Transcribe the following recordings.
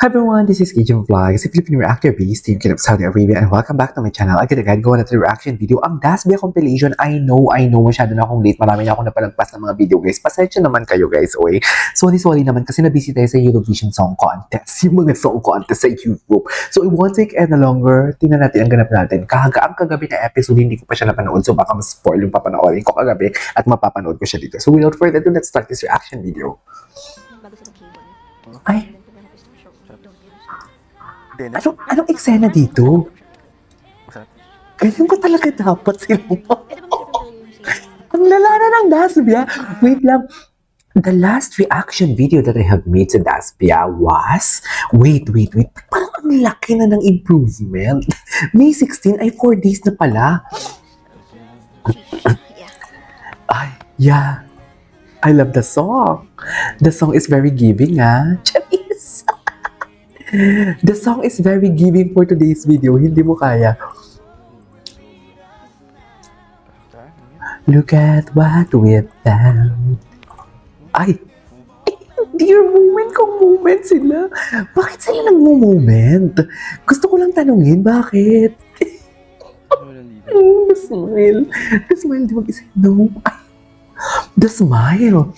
Hi everyone, this is Kijun Vlogs, a Filipino reactor based team of Saudi Arabia, and welcome back to my channel. Agad-agad gawa natin reaction video. Ang Dasbia compilation, I know, masyado na akong late. Marami na akong napalagpas ng mga video guys. Pasensya naman kayo guys, okay? Sorry naman kasi na-busy tayo sa Eurovision Song Contest. Yung mga song contest sa YouTube. So it won't take any longer. Tingnan natin ang ganap natin. Ang kagabi na episode, hindi ko pa siya napanood. So baka ma-spoil yung papanoorin ko kagabi at mapapanood ko siya dito. So without further ado, let's start this reaction video. Ay! Anong eksena dito? Ganyan ko talaga dapat sila. Ang lala na ng Dasbia. Wait lang. The last reaction video that I have made sa Dasbia was... Wait. Parang ang laki na ng improvement. May 16 ay 4 days na pala. Ay, yeah. I love the song. The song is very giving, Charis. The song is very giving for today's video. Hindi mo kaya. Look at what we've done. Ay! Dear moment kong moment sila. Bakit sila nagmo-moment? Gusto ko lang tanungin, bakit? The smile. The smile, di mag-isa. No. Ay. The smile.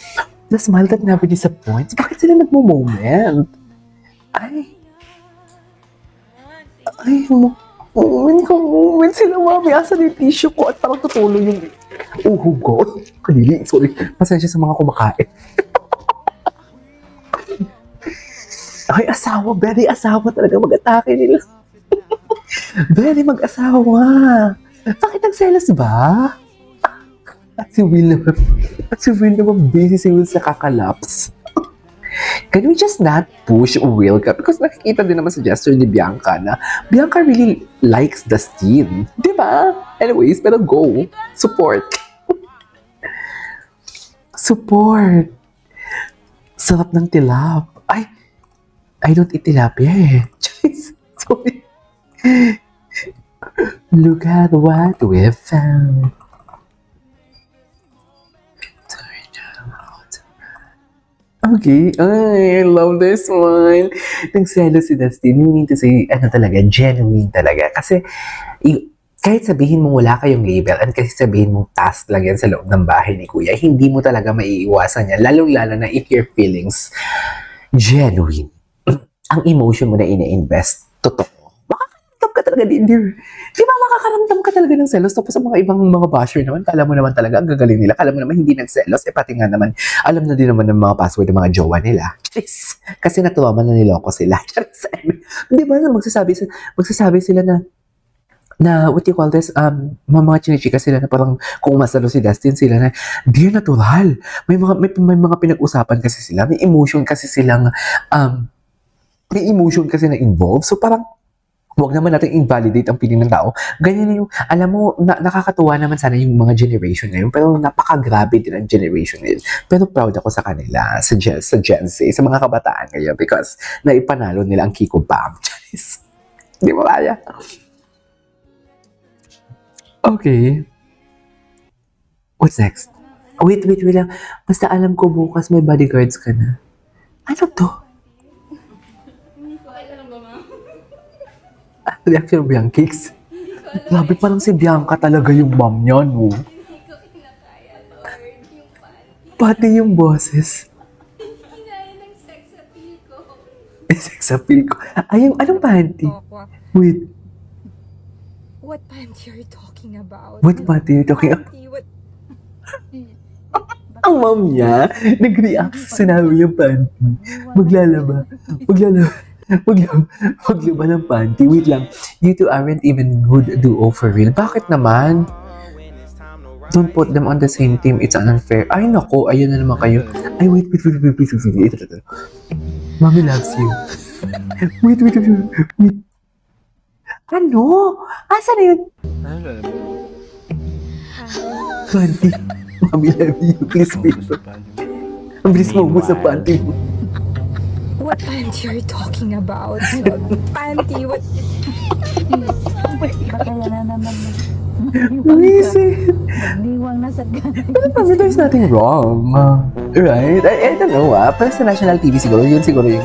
The smile that never disappoints. Bakit sila nagmo-moment? Ay, moment sila, mami. Asan yung tissue ko at parang tutulo yung uhog ko. Kadili, sorry. Pasensya sa mga kumakain. Ay, asawa. Very asawa talaga mag-atake nila. Very mag-asawa. Bakit nagselos ba? At si Will naman busy si Will sa kakalaps. Can we just not push Will? Because nakikita din naman sa gesture ni Bianca na Bianca really likes Dustin. Diba? Anyways, pero go. Support. Support. Sarap ng tilap. Ay, I don't eat tilapia eh. Sorry. Look at what we've found. Okay. Ay, I love this one. Nagselo si Dustin. Meaning to say, talaga, genuine talaga. Kasi, kahit sabihin mo wala kayong label at kasi sabihin mong task lang yan sa loob ng bahay ni Kuya, hindi mo talaga maiiwasan yan. Lalong-lalo na if your feelings genuine. Ang emotion mo na ina-invest, totoo. Makakaramdam ka talaga din, dear. Di ba makakaramdam ka talaga ng selos? Tapos sa mga ibang mga basher naman, kala mo naman talaga, ang gagaling nila. Kala mo naman hindi nagselos. Pati nga naman, alam na din naman ng mga password ng mga jowa nila. Charis! Kasi natuwa man na niloko sila. Charis! Di ba? Magsasabi sila na what you call this, mga chinichika sila na parang kung masalo si Dustin sila na, dear natural. May mga pinag-usapan kasi sila. May emotion kasi na involved. So parang, huwag naman natin invalidate ang piling ng tao. Ganyan na yung, alam mo, nakakatuwa naman sana yung mga generation ngayon, pero napaka-grabe din ang generation ngayon. Pero proud ako sa kanila, sa Gen Z, sa mga kabataan ngayon, because naipanalo nila ang Kiko Bam. Charis. Di ba kaya? Okay. What's next? Wait lang. Basta alam ko bukas may bodyguards ka na. Ano to? Reaction Bianca's. Grabe, parang si Bianca talaga yung mom niya, no? Pati yung boses. Kinaya ng sex appeal ko. Sex appeal ko. Ay, yung anong panty? Wait. What panty are you talking about? What panty are you talking about? What? Ang mom niya, nag-react sa sinabi yung panty. Maglalaba ng panty. Wait lang. You two aren't even good duo for real. Bakit naman? Don't put them on the same team. It's unfair. Ay, nako. Ayun na naman kayo. Ay, wait. Ito. Mommy loves you. Wait. Ano? Asa na yun? Panty. Mommy love you. Please, please. Ang bilis mo sa panty mo. What panty are you talking about? Panty, what? Visit. Magdiwang na sa ganay. But there's nothing wrong. Right? I don't know, pero sa national TV siguro, yun siguro yung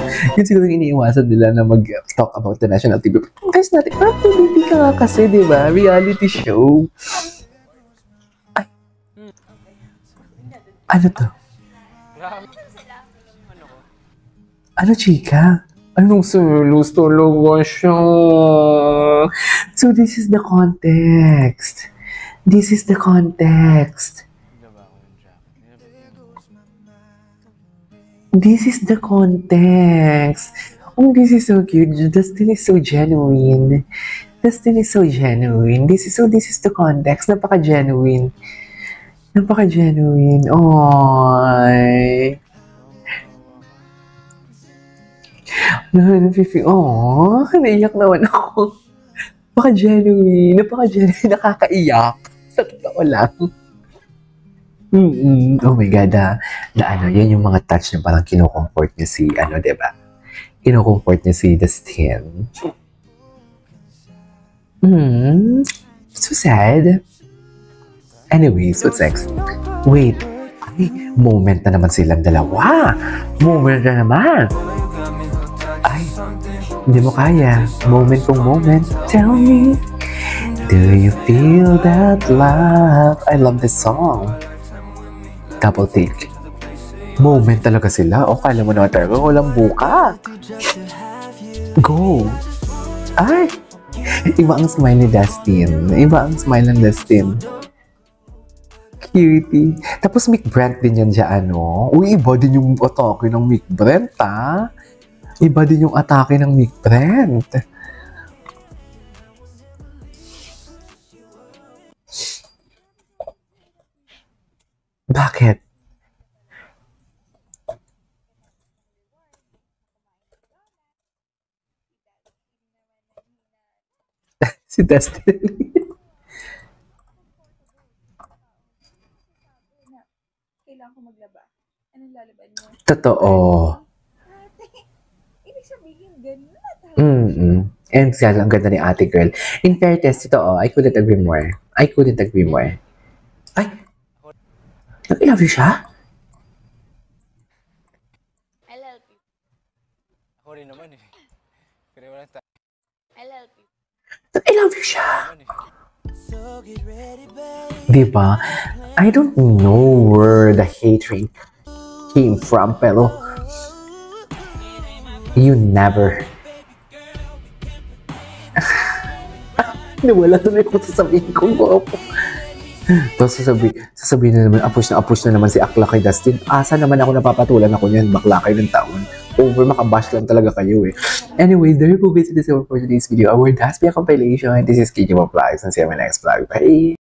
iniiwasan nila na mag-talk about the national TV. There's nothing, pero TV ka nga kasi, di ba? Reality show. Ay. Ano to? Ano, chika? Anong selos talaga siya? So, this is the context. This is the context. This is the context. Oh, this is so cute. Dustin is so genuine. Dustin is so genuine. This is the context. Napaka-genuine. Napaka-genuine. Oy. Naiyak naman ako. Napaka-genuine. Napaka-genuine. Nakakaiyak. Sa totoo lang. Oh my God, yan yung mga touch na parang kinukomfort niya si, diba? Kinukomfort niya si Dustin. So sad. Anyways, what's next? Wait. Ay, moment na naman silang dalawa. Moment na naman. Ay, hindi mo kaya. Moment kong moment. Tell me, do you feel that love? I love this song. Double take. Moment talaga sila. O, kala mo naman talaga walang buka. Go. Ay, iba ang smile ni Dustin. Iba ang smile ng Dustin. Cutie. Tapos Mick Brent din yan dyan, Uy, iba din yung atake ng Mick Brent, ha? Iba din yung atake ng Mick Brent. Bakit? Si Dustin. Kailangan ko maglaba. Anong lalaban mo? Totoo. Ibig sabihin, ganun na talaga. And siya, ang ganda ni ate girl. In fairness, totoo, I couldn't agree more. I couldn't agree more. Ay! Nag-love you siya? I'll help you. Ako rin naman eh. Pero wala tayo. I'll help you. Nag-love you siya? Diba? I don't know where the hatred came from, pero you never. Nawala na yung sasabihin ko. Tapos sasabihin na naman, approach na naman si Akla kay Dustin. Asa naman ako napapatulan ako niyan, bakla kayo ng taon. Over, makabash lang talaga kayo eh. Anyway, there you go guys, this is for today's video. Our Daspia compilation. This is KJ Vlogs and see you in my next vlog. Bye!